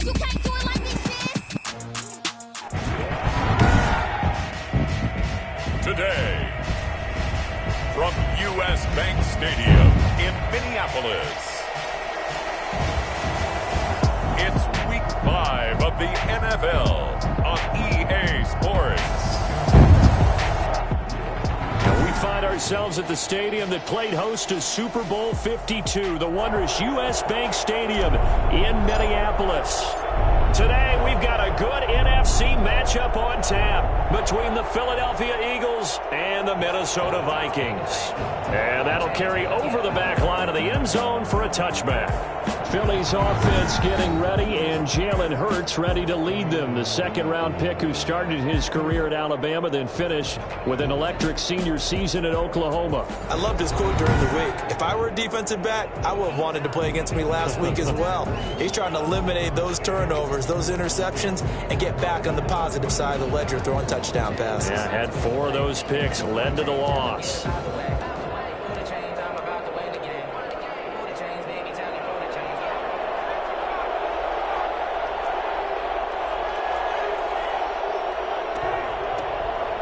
You can't do it like this, sis. Today, from U.S. Bank Stadium in Minneapolis, it's Week 5 of the NFL on EA Sports. We find ourselves at the stadium that played host to Super Bowl 52, the wondrous U.S. Bank Stadium in Minneapolis. Today, we've got a good NFC matchup on tap between the Philadelphia Eagles and the Minnesota Vikings. And that'll carry over the back line of the end zone for a touchback. Philly's offense getting ready, and Jalen Hurts ready to lead them. The second-round pick who started his career at Alabama, then finished with an electric senior season at Oklahoma. I loved his quote during the week. If I were a defensive back, I would have wanted to play against me last week as well. He's trying to eliminate those turnovers, those interceptions, and get back on the positive side of the ledger throwing touchdown passes. Yeah, had 4 of those picks, led to the loss.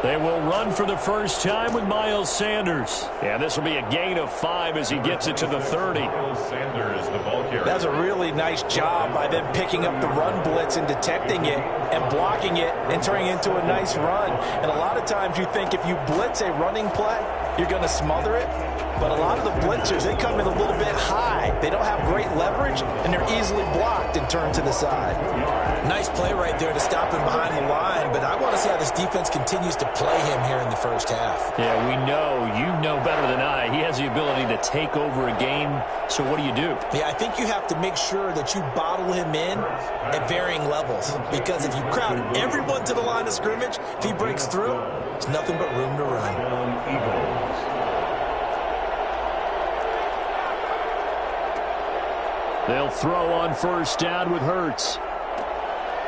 They will run for the first time with Miles Sanders. And this will be a gain of 5 as he gets it to the 30. Sanders, the ball carrier. That's a really nice job by them picking up the run blitz and detecting it and blocking it and turning it into a nice run. And a lot of times you think if you blitz a running play, you're going to smother it. But a lot of the blitzers, they come in a little bit high. They don't have great leverage, and they're easily blocked and turned to the side. Nice play right there to stop him behind the line, but I want to see how this defense continues to play him here in the first half. Yeah, we know, you know better than I, he has the ability to take over a game. So what do you do? Yeah, I think you have to make sure that you bottle him in at varying levels, because if you crowd everyone to the line of scrimmage, if he breaks through, there's nothing but room to run. They'll throw on first down with Hurts.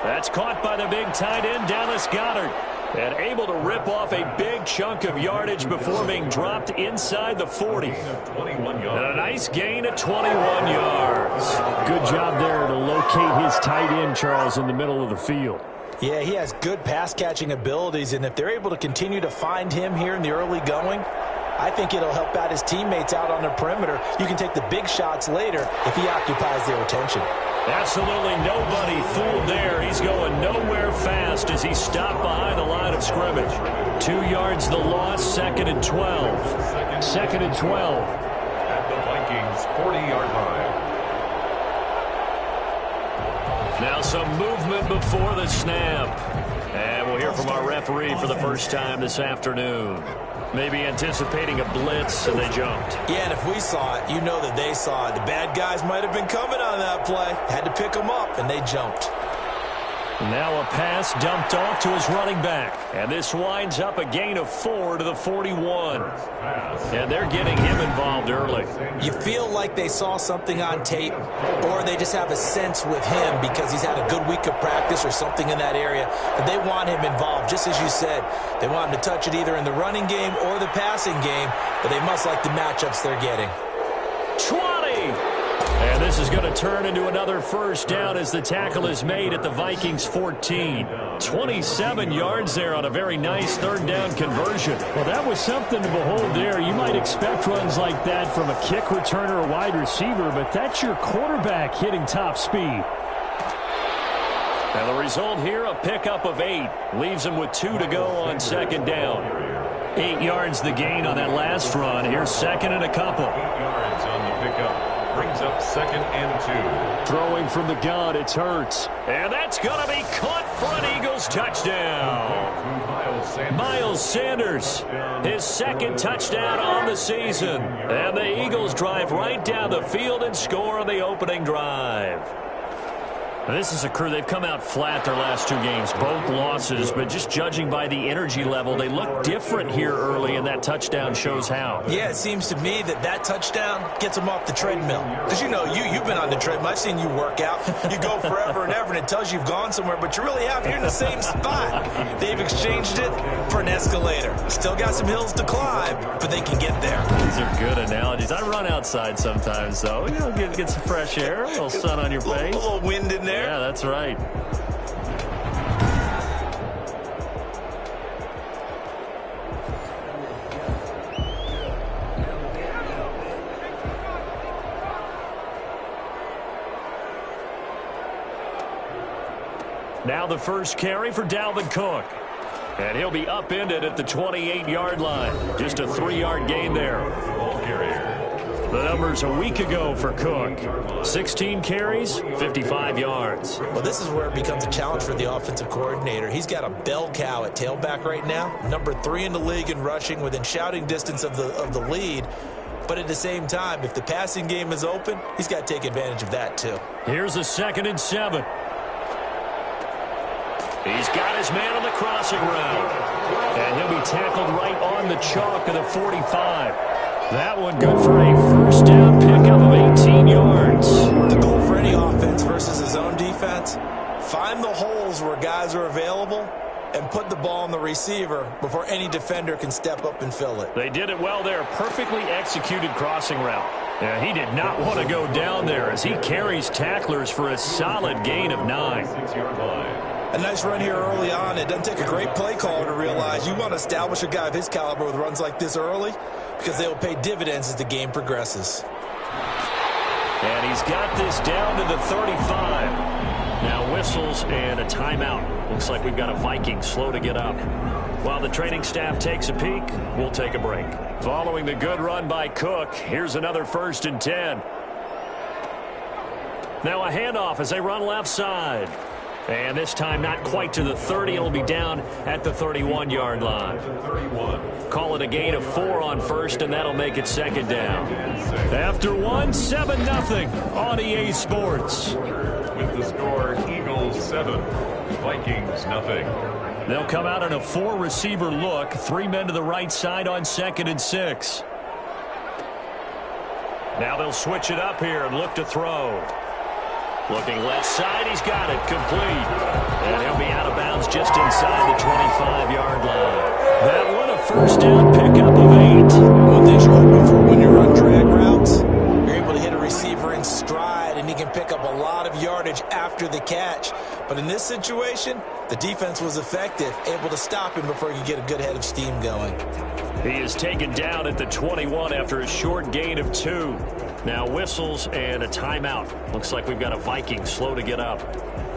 That's caught by the big tight end, Dallas Goedert. And able to rip off a big chunk of yardage before being dropped inside the 40. And a nice gain of 21 yards. Good job there to locate his tight end, Charles, in the middle of the field. Yeah, he has good pass-catching abilities, and if they're able to continue to find him here in the early going, I think it'll help out his teammates out on the perimeter. You can take the big shots later if he occupies their attention. Absolutely nobody fooled there. He's going nowhere fast as he stopped behind the line of scrimmage. 2 yards the loss, 2nd and 12. 2nd and 12. At the Vikings' 40-yard line. Now some movement before the snap. And we'll hear from our referee for the first time this afternoon. Maybe anticipating a blitz, and they jumped. Yeah, and if we saw it, you know that they saw it. The bad guys might have been coming on that play. Had to pick them up, and they jumped. Now a pass dumped off to his running back. And this winds up a gain of 4 to the 41. And they're getting him involved early. You feel like they saw something on tape, or they just have a sense with him because he's had a good week of practice or something in that area, and they want him involved. Just as you said, they want him to touch it either in the running game or the passing game, but they must like the matchups they're getting. 20! And this is going to turn into another first down as the tackle is made at the Vikings 14. 27 yards there on a very nice third down conversion. Well, that was something to behold there. You might expect runs like that from a kick returner or wide receiver, but that's your quarterback hitting top speed. And the result here, a pickup of 8. Leaves him with 2 to go on second down. 8 yards the gain on that last run. Here's 2nd and a couple. 8 yards on the pickup. Brings up 2nd and 2. Throwing from the gun, it's Hurts. And that's going to be caught for an Eagles touchdown. Miles Sanders, his 2nd touchdown on the season. And the Eagles drive right down the field and score on the opening drive. Now, this is a crew, they've come out flat their last 2 games, both losses, but just judging by the energy level, they look different here early, and that touchdown shows how. Yeah, it seems to me that touchdown gets them off the treadmill. Because, you know, you've been on the treadmill. I've seen you work out. You go forever and ever, and it tells you you've gone somewhere, but you really have. You're in the same spot. They've exchanged it for an escalator. Still got some hills to climb, but they can get there. These are good analogies. I run outside sometimes, though. You know, get some fresh air, a little sun on your face. A little wind in there. Yeah, That's right. Now the first carry for Dalvin Cook. And he'll be upended at the 28-yard line. Just a 3-yard gain there. The numbers a week ago for Cook. 16 carries, 55 yards. Well, this is where it becomes a challenge for the offensive coordinator. He's got a bell cow at tailback right now. Number 3 in the league in rushing, within shouting distance of the lead. But at the same time, if the passing game is open, he's got to take advantage of that too. Here's a 2nd and 7. He's got his man on the crossing route. And he'll be tackled right on the chalk of the 45. That one good for a first down pickup of 18 yards. The goal for any offense versus his own defense, find the holes where guys are available and put the ball on the receiver before any defender can step up and fill it. They did it well there. Perfectly executed crossing route. Yeah, he did not want to go down there as he carries tacklers for a solid gain of 9. 6-yard line. A nice run here early on. It doesn't take a great play caller to realize you want to establish a guy of his caliber with runs like this early because they will pay dividends as the game progresses. And he's got this down to the 35. Now whistles and a timeout. Looks like we've got a Vikings slow to get up. While the training staff takes a peek, we'll take a break. Following the good run by Cook, here's another 1st and 10. Now a handoff as they run left side. And this time not quite to the 30. It'll be down at the 31-yard line. Call it a gain of 4 on first, and that'll make it 2nd down. After 1, 7-0 on EA Sports. With the score, Eagles 7, Vikings nothing. They'll come out in a 4-receiver look. 3 men to the right side on 2nd and 6. Now they'll switch it up here and look to throw. Looking left side, he's got it complete. And he'll be out of bounds just inside the 25-yard line. That one, a first down pickup of 8. One thing you're hoping for when you run drag routes, you're able to hit a receiver in stride, and he can pick up a lot of yardage after the catch. But in this situation, the defense was effective, able to stop him before he could get a good head of steam going. He is taken down at the 21 after a short gain of 2. Now whistles and a timeout. Looks like we've got a Viking slow to get up.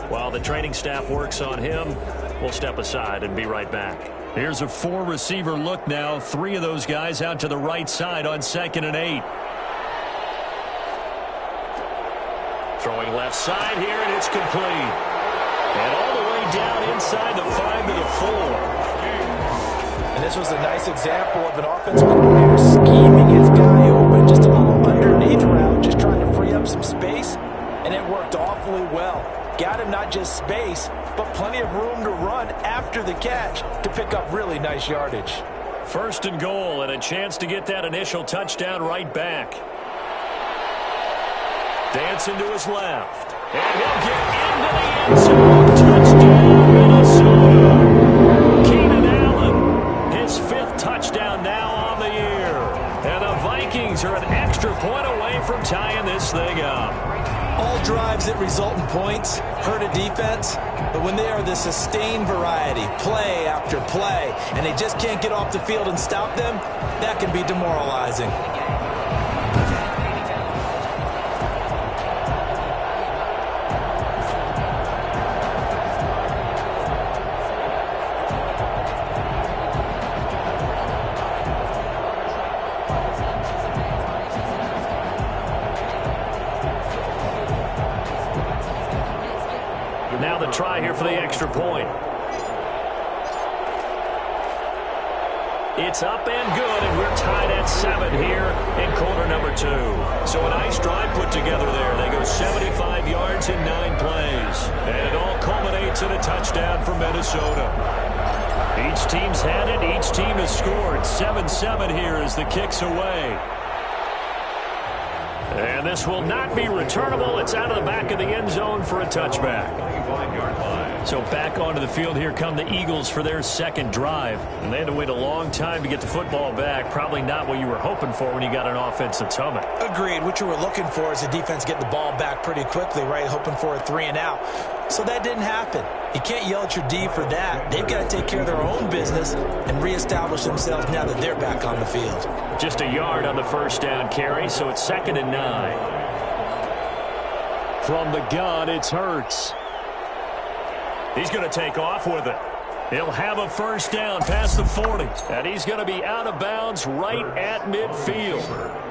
While the training staff works on him, we'll step aside and be right back. Here's a 4-receiver look now. 3 of those guys out to the right side on 2nd and 8. Throwing left side here, and it's complete. And all the way down inside the 5 to the 4. And this was a nice example of an offensive coordinator scheming his guy open, just a little underneath route, just trying to free up some space, and it worked awfully well. Got him not just space, but plenty of room to run after the catch to pick up really nice yardage. 1st and goal, and a chance to get that initial touchdown right back. Dancing to his left, and he'll get into the end zone. Touchdown, Minnesota. Keenan Allen, his 5th touchdown now on the year. And the Vikings are an extra point away from tying this thing up. All drives that result in points hurt a defense, but when they are the sustained variety, play after play, and they just can't get off the field and stop them, that can be demoralizing. Now the try here for the extra point. It's up and good, and we're tied at 7 here in quarter number 2. So a nice drive put together there. They go 75 yards in 9 plays. And it all culminates in a touchdown for Minnesota. Each team's had it. Each team has scored. 7-7 here as the kick's away. And this will not be returnable. It's out of the back of the end zone for a touchback. So back onto the field here come the Eagles for their 2nd drive. And they had to wait a long time to get the football back. Probably not what you were hoping for when you got an offense that's humming. Agreed. What you were looking for is the defense getting the ball back pretty quickly, right? Hoping for a 3 and out. So that didn't happen. You can't yell at your D for that. They've got to take care of their own business and reestablish themselves now that they're back on the field. Just a yard on the first down carry, so it's 2nd and 9. From the gun, it's Hurts. He's going to take off with it. He'll have a first down past the 40, and he's going to be out of bounds right at midfield.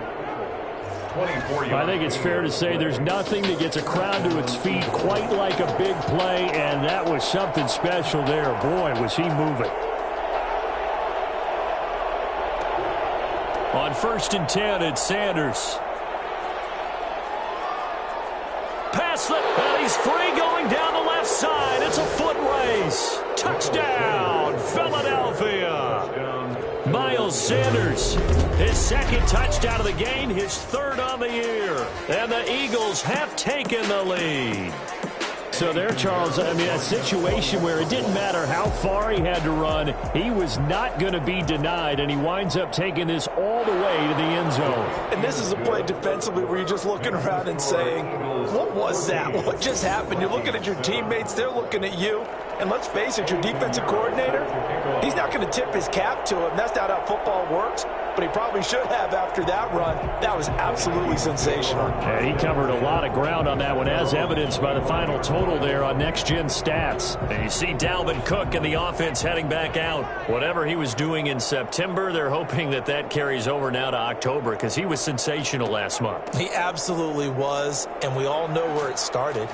I think it's fair to say there's nothing that gets a crowd to its feet quite like a big play, and that was something special there. Boy, was he moving. On 1st and 10, it's Sanders. Pass it, and he's free going down the left side. It's a foot race. Touchdown, Philadelphia. Miles Sanders, his 2nd touchdown of the game, his 3rd on the year. And the Eagles have taken the lead. So there, Charles, I mean, a situation where it didn't matter how far he had to run, he was not going to be denied, and he winds up taking this all the way to the end zone. And this is a play defensively where you're just looking around and saying, what was that? What just happened? You're looking at your teammates, they're looking at you. And let's face it, your defensive coordinator, he's not going to tip his cap to him. That's not how football works, but he probably should have after that run. That was absolutely sensational. And he covered a lot of ground on that one, as evidenced by the final total there on Next Gen Stats. And you see Dalvin Cook and the offense heading back out. Whatever he was doing in September, they're hoping that that carries over now to October, because he was sensational last month. He absolutely was, and we all know where it started.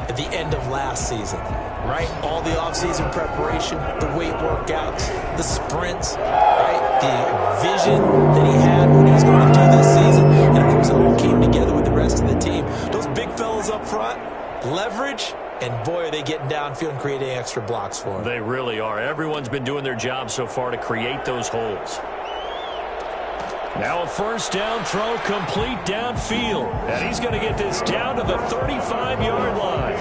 At the end of last season, right? All the offseason preparation, the weight workouts, the sprints, right? The vision that he had when he was going to do this season. And, of course, it all came together with the rest of the team. Those big fellas up front, leverage, and, boy, are they getting downfield and creating extra blocks for him. They really are. Everyone's been doing their job so far to create those holes. Now a first down throw complete downfield. And he's going to get this down to the 35-yard line.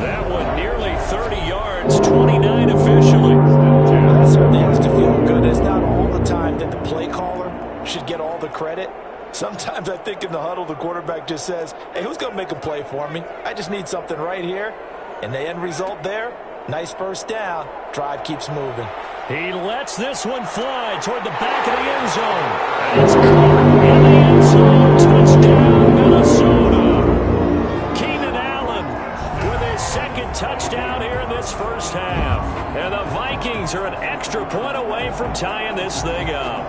That one nearly 30 yards, 29 officially. That certainly has to feel good. It's not all the time that the play caller should get all the credit. Sometimes I think in the huddle the quarterback just says, hey, who's going to make a play for me? I just need something right here. And the end result there, nice first down. Drive keeps moving. He lets this one fly toward the back of the end zone. And it's caught in the end zone. Touchdown, Minnesota. Keenan Allen with his 2nd touchdown here in this first half. And the Vikings are an extra point away from tying this thing up.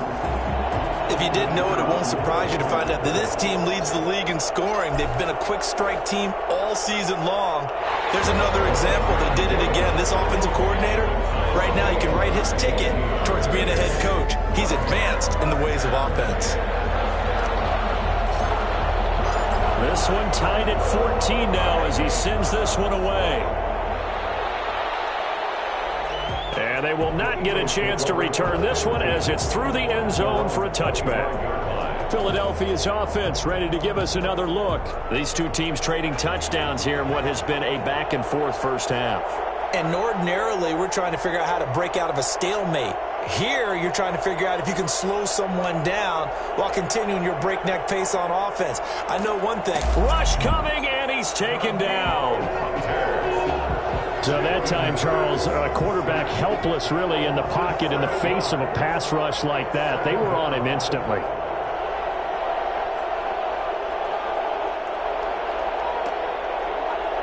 If you didn't know it, it won't surprise you to find out that this team leads the league in scoring. They've been a quick strike team all season long. There's another example. They did it again. This offensive coordinator, right now, he can write his ticket towards being a head coach. He's advanced in the ways of offense. This one tied at 14 now as he sends this one away. And they will not get a chance to return this one as it's through the end zone for a touchback. Philadelphia's offense ready to give us another look. These two teams trading touchdowns here in what has been a back-and-forth first half. And ordinarily, we're trying to figure out how to break out of a stalemate. Here, you're trying to figure out if you can slow someone down while continuing your breakneck pace on offense. I know one thing. Rush coming, and he's taken down. So that time, Charles, a quarterback helpless really in the pocket in the face of a pass rush like that. They were on him instantly.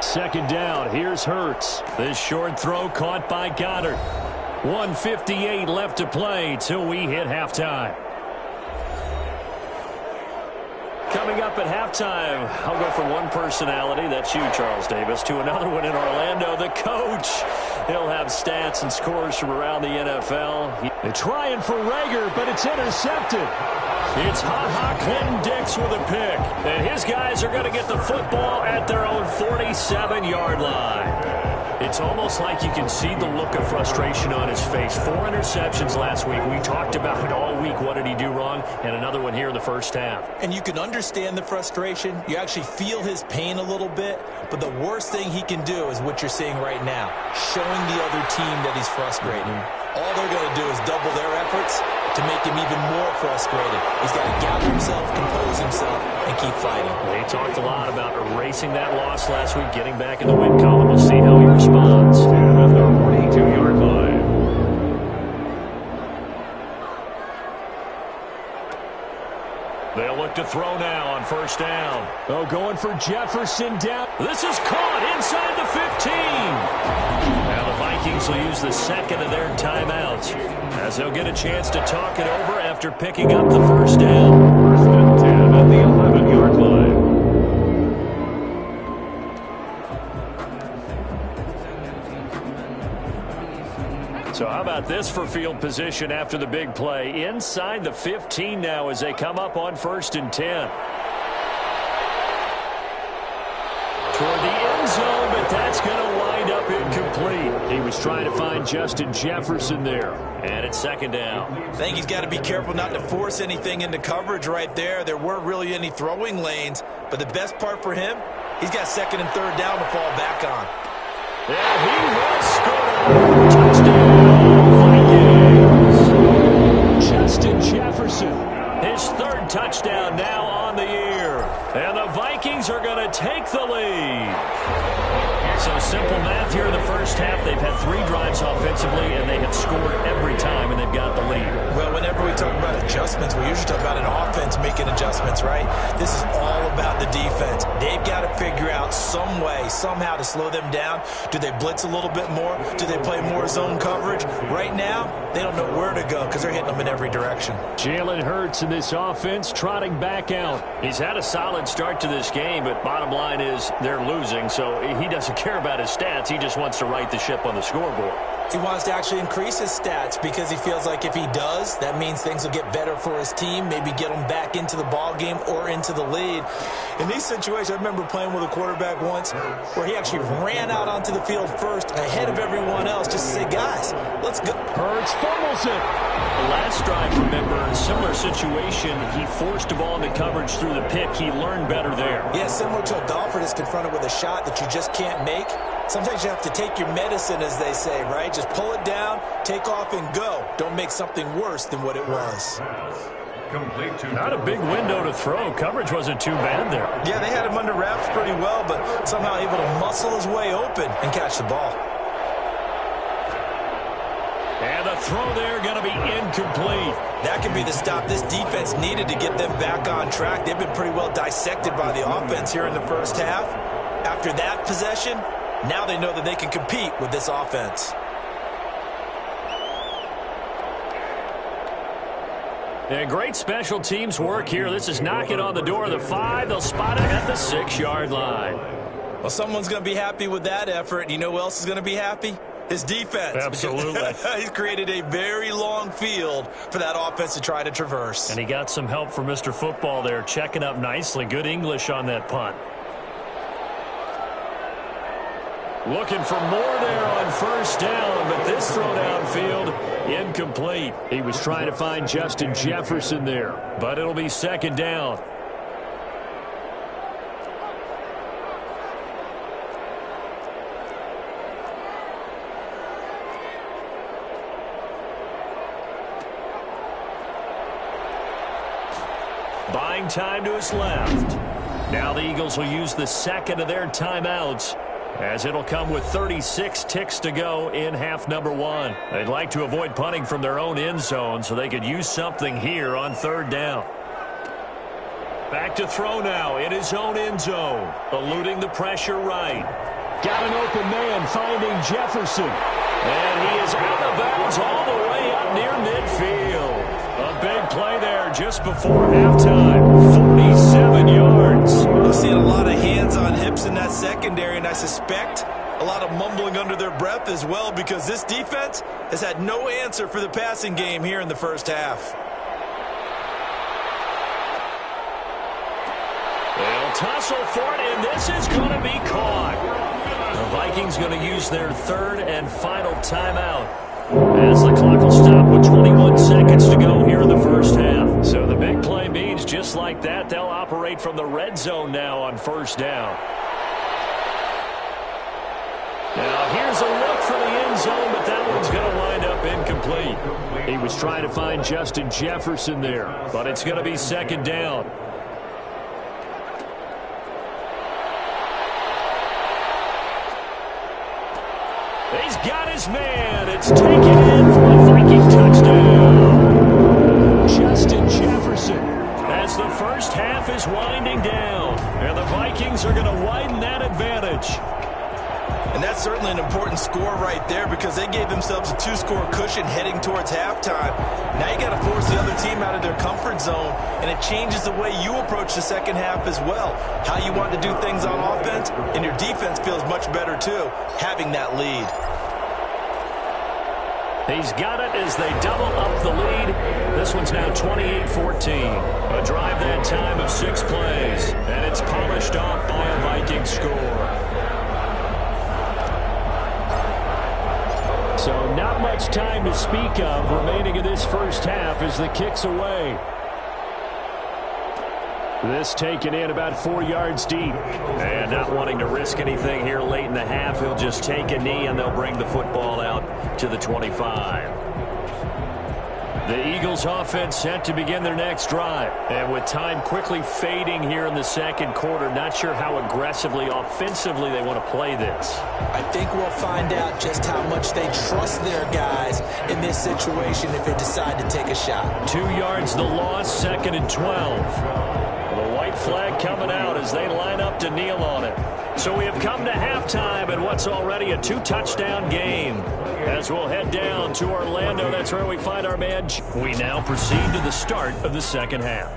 Second down, here's Hurts. This short throw caught by Goddard. 1:58 left to play till we hit halftime. Coming up at halftime, I'll go from one personality, that's you, Charles Davis, to another one in Orlando, the coach. He'll have stats and scores from around the NFL. They're trying for Rager, but it's intercepted. It's Ha-Ha Clinton-Dix with a pick. And his guys are going to get the football at their own 47-yard line. It's almost like you can see the look of frustration on his face. 4 interceptions last week. We talked about it all week. What did he do wrong? And another one here in the first half. And you can understand the frustration. You actually feel his pain a little bit. But the worst thing he can do is what you're seeing right now, showing the other team that he's frustrated. All they're going to do is double their efforts, to make him even more frustrated. He's got to gather himself, compose himself, and keep fighting. They talked a lot about erasing that loss last week, getting back in the win column. We'll see how he responds. At the 42-yard line. They'll look to throw now on first down. Oh, going for Jefferson down. This is caught inside the 15. Now the Vikings will use the second of their timeouts as they'll get a chance to talk it over after picking up the first down. First and 10 at the 11-yard line. So how about this for field position after the big play? Inside the 15 now as they come up on first and 10. Toward the end zone, but that's going to wind up incomplete. He was trying to find Justin Jefferson there. And it's second down. I think he's got to be careful not to force anything into coverage right there. There weren't really any throwing lanes, but the best part for him, he's got second and third down to fall back on. And he will score. Touchdown, Vikings. Justin Jefferson, his third touchdown now on the year. And the Vikings are going to take the lead. So simple math here in the first half. They've had 3 drives offensively, and they have scored every time, and they've got the lead. Well, whenever we talk about adjustments, we usually talk about an offense making adjustments, right? This is all about the defense. They've got to figure out some way, somehow to slow them down. Do they blitz a little bit more? Do they play more zone coverage? Right now, they don't know where to go because they're hitting them in every direction. Jalen Hurts in this offense trotting back out. He's had a solid start to this game, but bottom line is they're losing, so he doesn't care about his stats. He just wants to right the ship on the scoreboard. He wants to actually increase his stats because he feels like if he does, that means things will get better for his team, maybe get them back into the ball game or into the lead. In these situations, I remember playing with a quarterback once where he actually ran out onto the field first ahead of everyone else just to say, guys, let's go. Hurts fumbles it. The last drive, remember, in a similar situation, he forced a ball into coverage through the pick. He learned better there. Yeah, similar to a golfer that's confronted with a shot that you just can't make. Sometimes you have to take your medicine, as they say, right? Just pull it down, take off, and go. Don't make something worse than what it was. Not a big window to throw. Coverage wasn't too bad there. Yeah, they had him under wraps pretty well, but somehow able to muscle his way open and catch the ball. And the throw there going to be incomplete. That could be the stop this defense needed to get them back on track. They've been pretty well dissected by the offense here in the first half. After that possession, now they know that they can compete with this offense. And great special teams work here. This is knocking on the door of the 5. They'll spot it at the 6-yard line. Well, someone's going to be happy with that effort. You know who else is going to be happy? His defense. Absolutely. He's created a very long field for that offense to try to traverse. And he got some help from Mr. Football there, checking up nicely. Good English on that punt. Looking for more there on first down, but this throw downfield, incomplete. He was trying to find Justin Jefferson there, but it'll be second down. Buying time to his left. Now the Eagles will use the second of their timeouts, as it'll come with 36 ticks to go in half number 1. They'd like to avoid punting from their own end zone so they could use something here on third down. Back to throw now in his own end zone, eluding the pressure right. Got an open man finding Jefferson. And he is out of bounds all the way up near midfield. A big play there just before halftime. 47 yards. We're seeing a lot of hands on hips in that secondary, and I suspect a lot of mumbling under their breath as well, because this defense has had no answer for the passing game here in the first half. They'll tussle for it, and this is going to be caught. The Vikings going to use their third and final timeout, as the clock will stop with 21 seconds to go here in the first half. So the big play means just like that, they'll operate from the red zone now on first down. Now here's a look for the end zone, but that one's going to wind up incomplete. He was trying to find Justin Jefferson there, but it's going to be second down. He's got his man. It's taken in for a Viking touchdown. Justin Jefferson as the first half is winding down. And the Vikings are going to widen that advantage. And that's certainly an important score right there because they gave themselves a 2-score cushion heading towards halftime. Now you got to force the other team out of their comfort zone, and it changes the way you approach the second half as well. How you want to do things on offense, and your defense feels much better too, having that lead. He's got it as they double up the lead. This one's now 28-14. A drive that time of 6 plays, and it's polished off by a Viking score. So not much time to speak of remaining in this first half as the kick's away. This taken in about 4 yards deep. And not wanting to risk anything here late in the half, he'll just take a knee and they'll bring the football out to the 25. The Eagles offense set to begin their next drive. And with time quickly fading here in the second quarter, not sure how aggressively, offensively they want to play this. I think we'll find out just how much they trust their guys in this situation if they decide to take a shot. 2 yards the loss, second and 12. The white flag coming out as they line up to kneel on it. So we have come to halftime in what's already a 2-touchdown game. As we'll head down to Orlando, that's where we find our man. We now proceed to the start of the second half.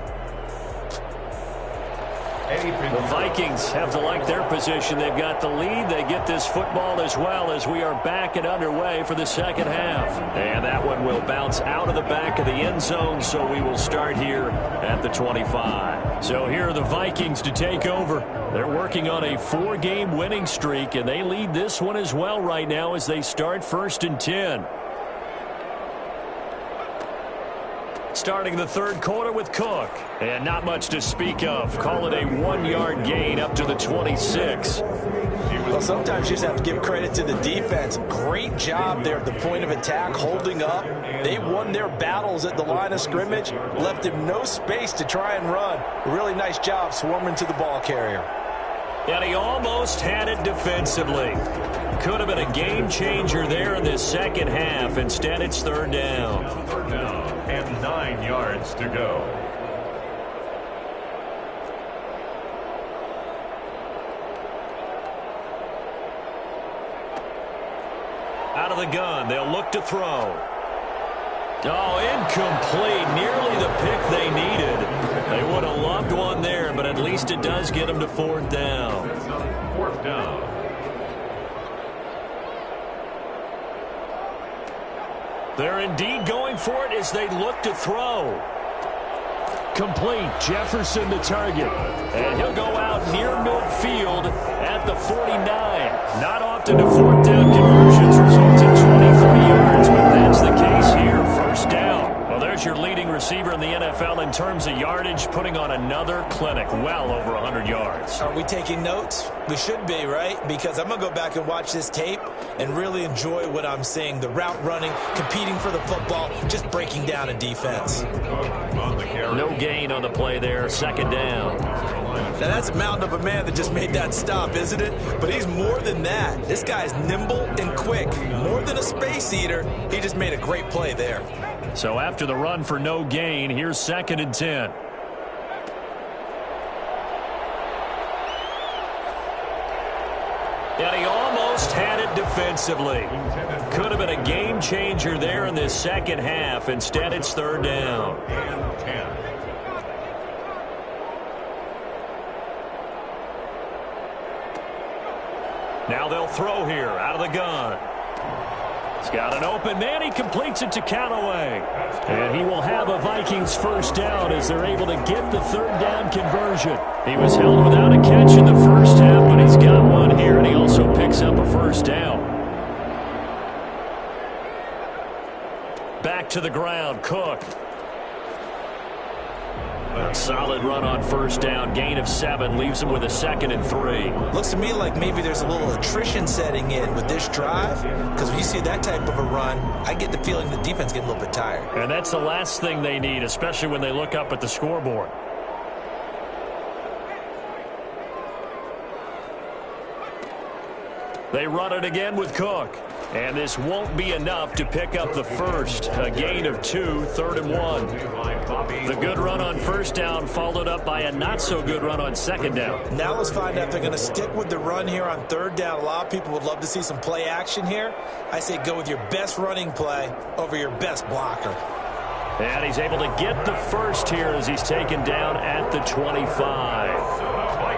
The Vikings have to like their position. They've got the lead. They get this football as well as we are back and underway for the second half. And that one will bounce out of the back of the end zone, so we will start here at the 25. So here are the Vikings to take over. They're working on a 4-game winning streak, and they lead this one as well right now as they start 1st and 10. Starting the third quarter with Cook. And not much to speak of. Call it a 1-yard gain up to the 26. Well, sometimes you just have to give credit to the defense. Great job there at the point of attack, holding up. They won their battles at the line of scrimmage, left him no space to try and run. Really nice job swarming to the ball carrier. And he almost had it defensively. Could have been a game changer there in this second half. Instead, it's third down. Third down and 9 yards to go. Out of the gun, they'll look to throw. Oh, incomplete. Nearly the pick they needed. They would have loved one there, but at least it does get them to fourth down. Fourth down. They're indeed going for it as they look to throw. Complete. Jefferson the target. And he'll go out near midfield at the 49. Not often do fourth down conversions result in 23 yards, but that's the case here. First down. Well, there's your leading receiver in the NFL in terms of yardage, putting on another clinic, well over 100 yards. Are we taking notes? We should be, right? Because I'm going to go back and watch this tape and really enjoy what I'm seeing. The route running, competing for the football, just breaking down a defense. No gain on the play there. Second down. Now, that's a mountain of a man that just made that stop, isn't it? But he's more than that. This guy's nimble and quick. More than a space eater. He just made a great play there. So after the run for no gain, here's second and 10. And he almost had it defensively. Could have been a game changer there in this second half. Instead, it's third down. And 10. Now they'll throw here out of the gun. He's got an open man. He completes it to Callaway. And he will have a Vikings first down as they're able to get the third down conversion. He was held without a catch in the first half, but he's got one here, and he also picks up a first down. Back to the ground, Cook. A solid run on first down. Gain of 7 leaves him with a 2nd and 3. Looks to me like maybe there's a little attrition setting in with this drive, because when you see that type of a run, I get the feeling the defense getting a little bit tired. And that's the last thing they need, especially when they look up at the scoreboard. They run it again with Cook. And this won't be enough to pick up the first. A gain of 2, 3rd and 1. The good run on first down followed up by a not-so-good run on second down. Now let's find out if they're going to stick with the run here on 3rd down. A lot of people would love to see some play action here. I say go with your best running play over your best blocker. And he's able to get the first here as he's taken down at the 25.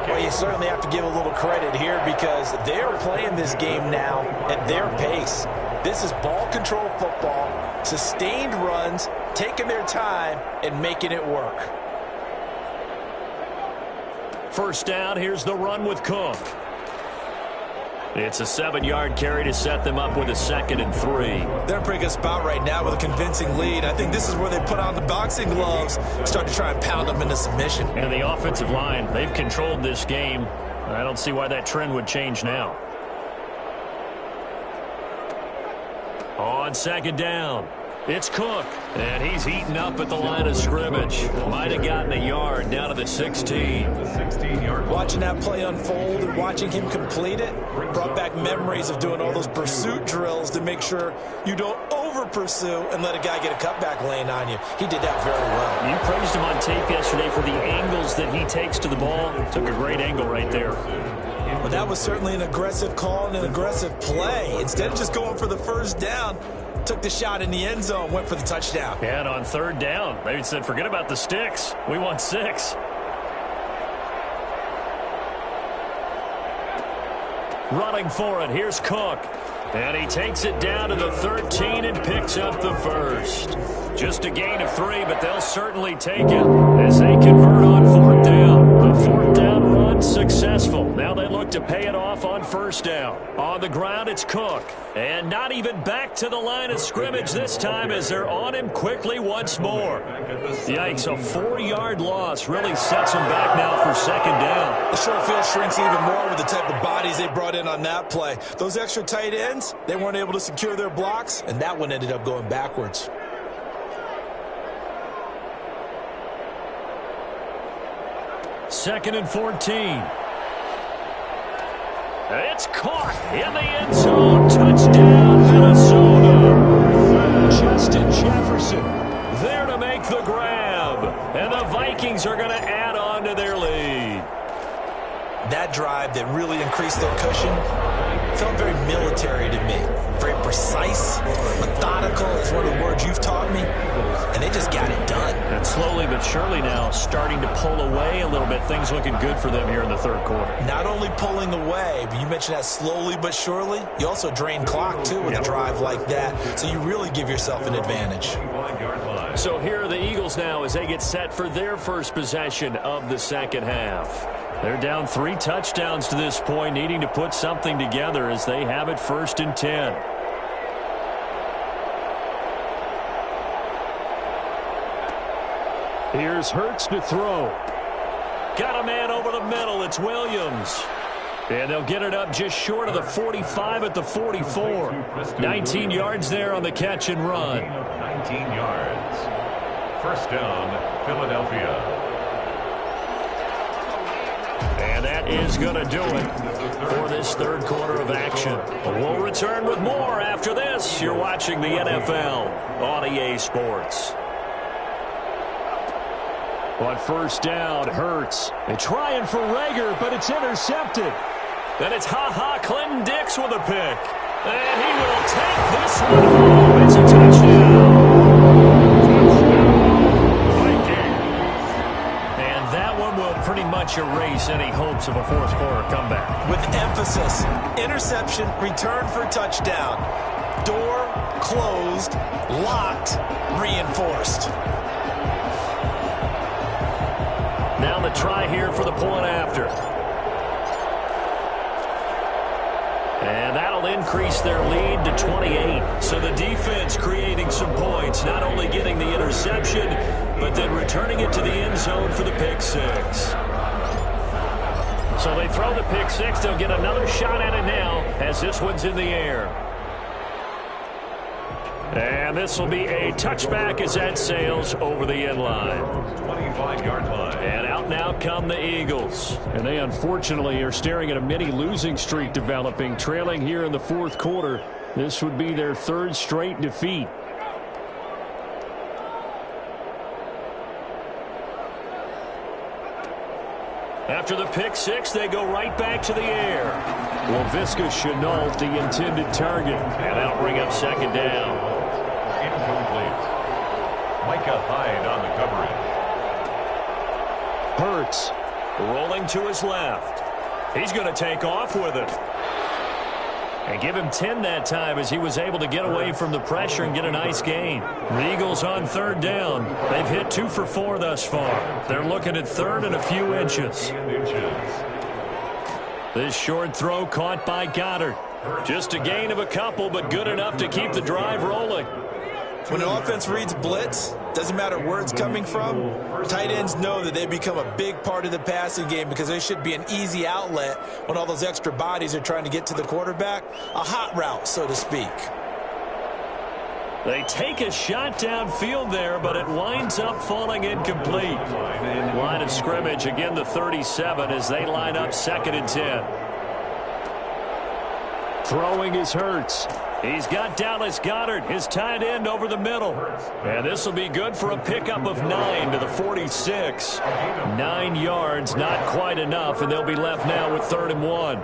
Well, you certainly have to give a little credit here because they're playing this game now at their pace. This is ball control football, sustained runs, taking their time, and making it work. First down, here's the run with Cook. It's a 7-yard carry to set them up with a 2nd and 3. They're in a pretty good spot right now with a convincing lead. I think this is where they put on the boxing gloves, start to try and pound them into submission. And the offensive line, they've controlled this game. I don't see why that trend would change now. On 2nd down, it's Cook. And he's eaten up at the line of scrimmage. Might have gotten a yard down to the 16. Watching that play unfold and watching him complete it brought back memories of doing all those pursuit drills to make sure you don't over-pursue and let a guy get a cutback lane on you. He did that very well. You praised him on tape yesterday for the angles that he takes to the ball. Took a great angle right there. Well, that was certainly an aggressive call and an aggressive play. Instead of just going for the first down, took the shot in the end zone, went for the touchdown. And on 3rd down, they said, forget about the sticks. We want 6. Running for it, here's Cook. And he takes it down to the 13 and picks up the first. Just a gain of 3, but they'll certainly take it as they convert on 4th down. The 4th down run successful. Now they look to pay it off on first down. On the ground, it's Cook. And not even back to the line of scrimmage this time as they're on him quickly once more. Yikes, a 4-yard loss really sets him back now for 2nd down. The short field shrinks even more with the type of bodies they brought in on that play. Those extra tight ends, they weren't able to secure their blocks, and that one ended up going backwards. Second and 14. It's caught in the end zone. Touchdown, Minnesota. Justin Jefferson there to make the grab. And the Vikings are going to add on to their lead. That drive that really increased their cushion felt very military to me. Very precise, methodical is one of the words you've taught me. And they just got it done. And slowly but surely now starting to pull away a little bit. Things looking good for them here in the 3rd quarter. Not only pulling away, but you mentioned that slowly but surely. You also drain clock, too, with a drive like that. So you really give yourself an advantage. So here are the Eagles now as they get set for their first possession of the 2nd half. They're down 3 touchdowns to this point, needing to put something together as they have it 1st and 10. Here's Hurts to throw. Got a man over the middle. It's Williams. And they'll get it up just short of the 45 at the 44. 19 yards there on the catch and run. 19 yards. First down, Philadelphia. And that is going to do it for this 3rd quarter of action. We'll return with more after this. You're watching the NFL on EA Sports. On first down, Hurts. They're trying for Rager, but it's intercepted. Then it's Clinton Dix with a pick. And he will take this one home. It's a touchdown. And that one will pretty much erase any hopes of a 4th quarter comeback. With emphasis, interception, return for touchdown. Door closed, locked, reinforced. Now the try here for the point after. And that'll increase their lead to 28. So the defense creating some points, not only getting the interception, but then returning it to the end zone for the pick six. So they throw the pick six. They'll get another shot at it now as this one's in the air. And this will be a touchback as that sails over the end line. 25-yard line. And out now come the Eagles. And they unfortunately are staring at a mini losing streak developing, trailing here in the fourth quarter. This would be their third straight defeat. After the pick six, they go right back to the air. Laviska Shenault, the intended target. And that'll bring up second down. Incomplete. Micah Hyde on the coverage. Hurts rolling to his left. He's going to take off with it. And give him 10 that time as he was able to get away from the pressure and get a nice gain. The Eagles on third down. They've hit 2 for 4 thus far. They're looking at third and a few inches. This short throw caught by Goddard. Just a gain of a couple, but good enough to keep the drive rolling. When an offense reads blitz, doesn't matter where it's coming from, tight ends know that they become a big part of the passing game because they should be an easy outlet when all those extra bodies are trying to get to the quarterback. A hot route, so to speak. They take a shot downfield there, but it winds up falling incomplete. Line of scrimmage, again the 37 as they line up 2nd and 10. Throwing is Hurts. He's got Dallas Goedert, his tight end, over the middle. And this will be good for a pickup of 9 to the 46. 9 yards, not quite enough, and they'll be left now with 3rd and 1.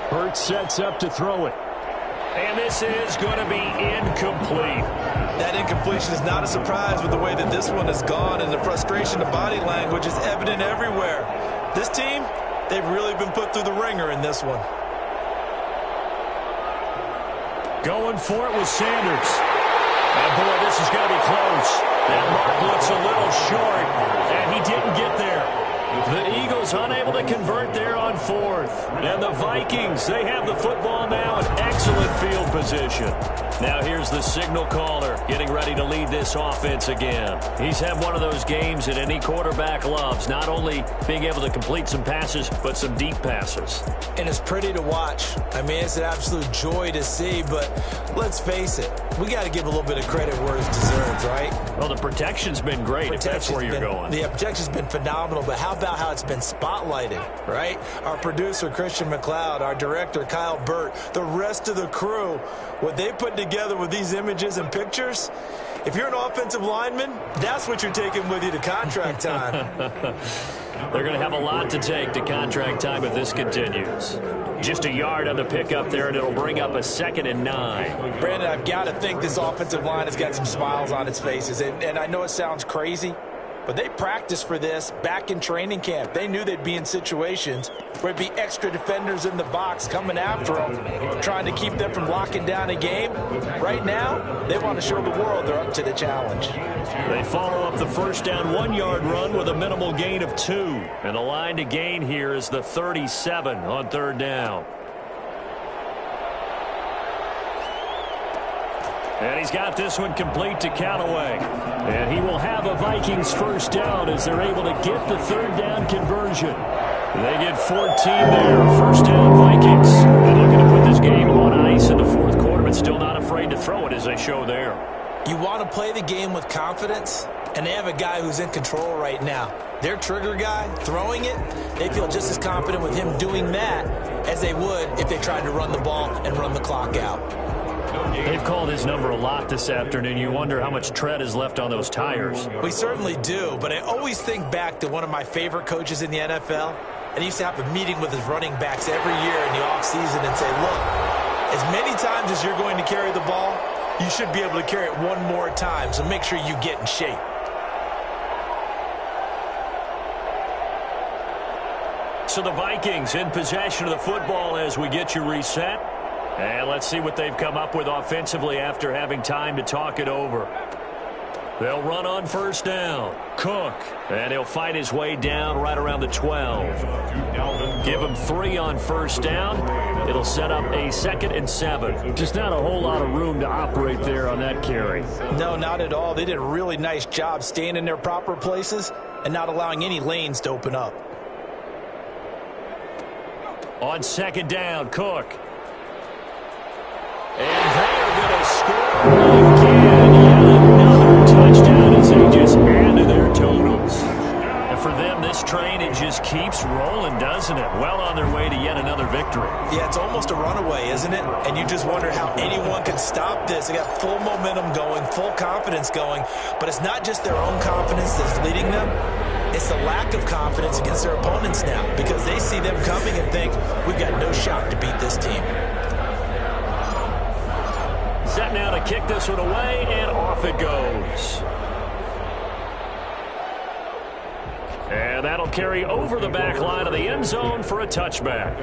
Hurts sets up to throw it. And this is going to be incomplete. That incompletion is not a surprise with the way that this one has gone, and the frustration of body language is evident everywhere. This team, they've really been put through the ringer in this one. Going for it with Sanders. And boy, this is going to be close. That mark looks a little short, and he didn't get there. The Eagles unable to convert there on 4th. And the Vikings, they have the football now in excellent field position. Now here's the signal caller getting ready to lead this offense again. He's had one of those games that any quarterback loves, not only being able to complete some passes, but some deep passes. And it's pretty to watch. I mean, it's an absolute joy to see, but let's face it, we got to give a little bit of credit where it's deserved, right? Well, the protection's been great, if that's where you're going. The protection's been phenomenal, but how about how it's been spotlighted, right? Our producer, Christian McLeod, our director, Kyle Burt, the rest of the crew, what they put together with these images and pictures, if you're an offensive lineman, that's what you're taking with you to contract time. They're going to have a lot to take to contract time if this continues. Just a yard on the pickup there, and it'll bring up a 2nd and 9. Brandon, I've got to think this offensive line has got some smiles on its faces, and I know it sounds crazy, but they practiced for this back in training camp. They knew they'd be in situations where it'd be extra defenders in the box coming after them, trying to keep them from locking down a game. Right now, they want to show the world they're up to the challenge. They follow up the first down 1-yard run with a minimal gain of 2. And the line to gain here is the 37 on 3rd down. And he's got this one complete to Callaway. And he will have a Vikings first down as they're able to get the 3rd down conversion. They get 14 there. First down, Vikings. They're looking to put this game on ice in the 4th quarter, but still not afraid to throw it as they show there. You want to play the game with confidence, and they have a guy who's in control right now. Their trigger guy, throwing it, they feel just as confident with him doing that as they would if they tried to run the ball and run the clock out. They've called his number a lot this afternoon. You wonder how much tread is left on those tires. We certainly do, but I always think back to one of my favorite coaches in the NFL, and he used to have a meeting with his running backs every year in the offseason and say, look, as many times as you're going to carry the ball, you should be able to carry it one more time, so make sure you get in shape. So the Vikings in possession of the football as we get you reset. And let's see what they've come up with offensively after having time to talk it over. They'll run on first down. Cook. And he'll fight his way down right around the 12. Give him 3 on first down. It'll set up a 2nd and 7. Just not a whole lot of room to operate there on that carry. No, not at all. They did a really nice job staying in their proper places and not allowing any lanes to open up. On 2nd down, Cook. And they are going to score again. Another touchdown as they just add to their totals. And for them, this train, it just keeps rolling, doesn't it? Well on their way to yet another victory. Yeah, it's almost a runaway, isn't it? And you just wonder how anyone can stop this. They got full momentum going, full confidence going. But it's not just their own confidence that's leading them. It's the lack of confidence against their opponents now because they see them coming and think, we've got no shot to beat this team. Set now to kick this one away, and off it goes. And that'll carry over the back line of the end zone for a touchback.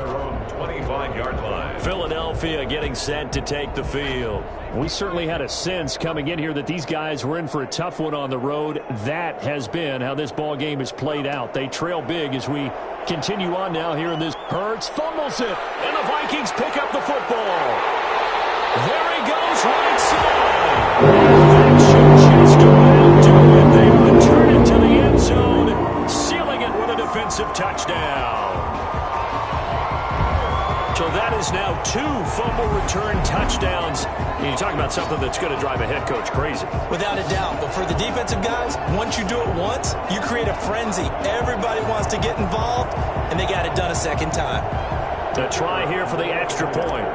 25-yard line. Philadelphia getting set to take the field. We certainly had a sense coming in here that these guys were in for a tough one on the road. That has been how this ball game has played out. They trail big as we continue on now here in this. Hurts fumbles it, and the Vikings pick up the football. There he goes, right side. That should just about do it. They return it to the end zone, sealing it with a defensive touchdown. So that is now 2 fumble return touchdowns. And you talk about something that's going to drive a head coach crazy. Without a doubt. But for the defensive guys, once you do it once, you create a frenzy. Everybody wants to get involved, and they got it done a second time. A try here for the extra point.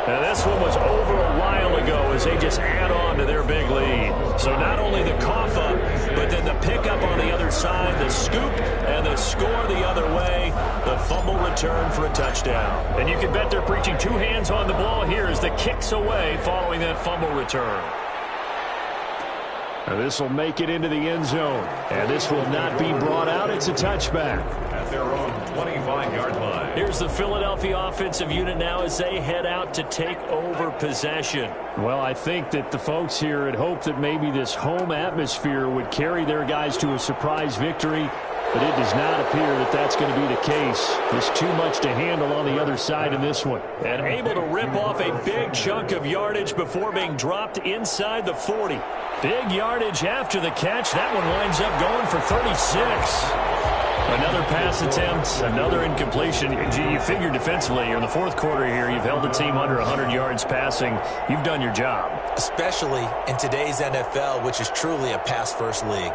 Now this one was over a while ago as they just add on to their big lead. So not only the cough up, but then the pickup on the other side, the scoop, and the score the other way, the fumble return for a touchdown. And you can bet they're preaching 2 hands on the ball here as the kick's away following that fumble return. Now this will make it into the end zone. And this will not be brought out. It's a touchback. At their own 25-yard line. Here's the Philadelphia offensive unit now as they head out to take over possession. Well, I think that the folks here had hoped that maybe this home atmosphere would carry their guys to a surprise victory, but it does not appear that that's going to be the case. There's too much to handle on the other side in this one. And able to rip off a big chunk of yardage before being dropped inside the 40. Big yardage after the catch. That one winds up going for 36. Another pass attempt, another incompletion. Gee, you figure defensively, you're in the 4th quarter here, you've held the team under 100 yards passing. You've done your job. Especially in today's NFL, which is truly a pass-first league.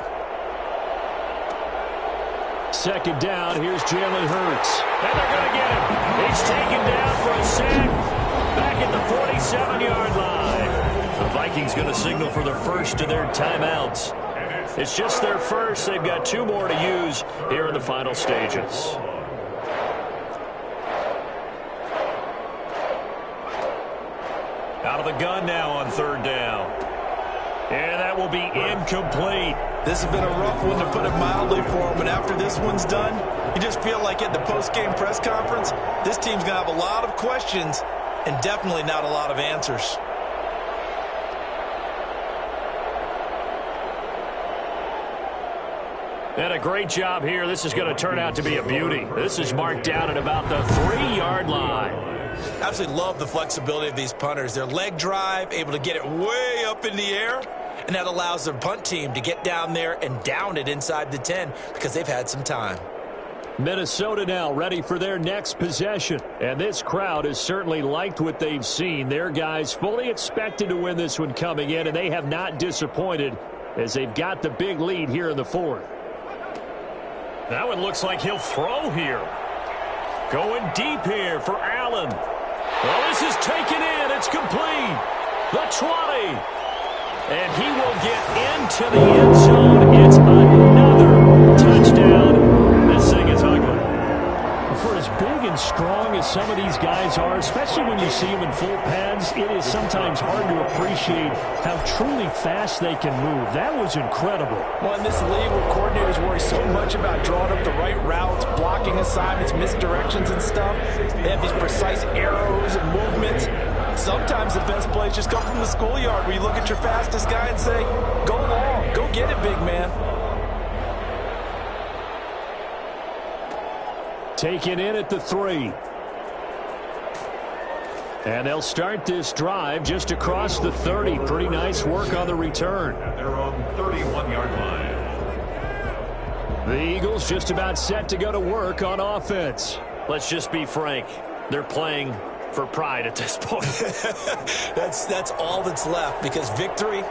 2nd down, here's Jalen Hurts. And they're going to get him. He's taken down for a sack back at the 47-yard line. The Vikings going to signal for the first of their timeouts. It's just their first. They've got 2 more to use here in the final stages. Out of the gun now on 3rd down. And that will be incomplete. This has been a rough one, to put it mildly, for them. And after this one's done, you just feel like at the post-game press conference, this team's going to have a lot of questions and definitely not a lot of answers. And a great job here. This is going to turn out to be a beauty. This is marked down at about the 3-yard line. Absolutely love the flexibility of these punters. Their leg drive, able to get it way up in the air, and that allows their punt team to get down there and down it inside the 10 because they've had some time. Minnesota now ready for their next possession. And this crowd has certainly liked what they've seen. Their guys fully expected to win this one coming in, and they have not disappointed as they've got the big lead here in the 4th. That one looks like he'll throw here. Going deep here for Allen. Well, this is taken in. It's complete. The 20. And he will get into the end zone. It's another touchdown. This thing is ugly. For as big and strong as some of these guys are, especially when you see them in full pads, it is sometimes hard to appreciate how truly fast they can move. That was incredible. Well, in this league where coordinators worry so much about drawing up the right routes, blocking assignments, misdirections and stuff, they have these precise arrows and movements. Sometimes the best plays just come from the schoolyard where you look at your fastest guy and say, go long, go get it, big man. Taken in at the 3. And they'll start this drive just across the 30. Pretty nice work on the return. At their own 31-yard line. The Eagles just about set to go to work on offense. Let's just be frank. They're playing for pride at this point. That's all that's left, because victory,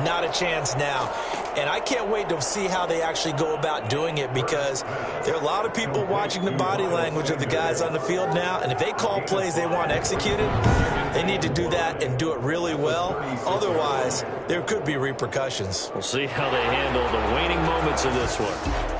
not a chance now. And I can't wait to see how they actually go about doing it, because there are a lot of people watching the body language of the guys on the field now, and if they call plays they want executed, they need to do that and do it really well. Otherwise, there could be repercussions. We'll see how they handle the waning moments of this one.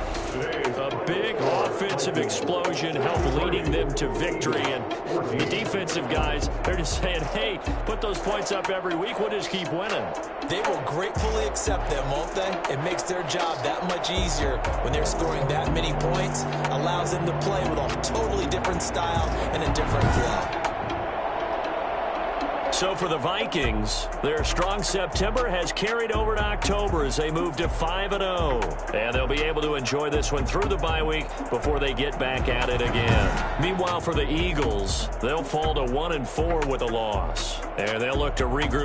A big offensive explosion helped leading them to victory, and the defensive guys, they're just saying, hey, put those points up every week, we'll just keep winning. They will gratefully accept them, won't they? It makes their job that much easier when they're scoring that many points, allows them to play with a totally different style and a different flow. So for the Vikings, their strong September has carried over to October as they move to 5-0. And they'll be able to enjoy this one through the bye week before they get back at it again. Meanwhile, for the Eagles, they'll fall to 1-4 with a loss. And they'll look to regroup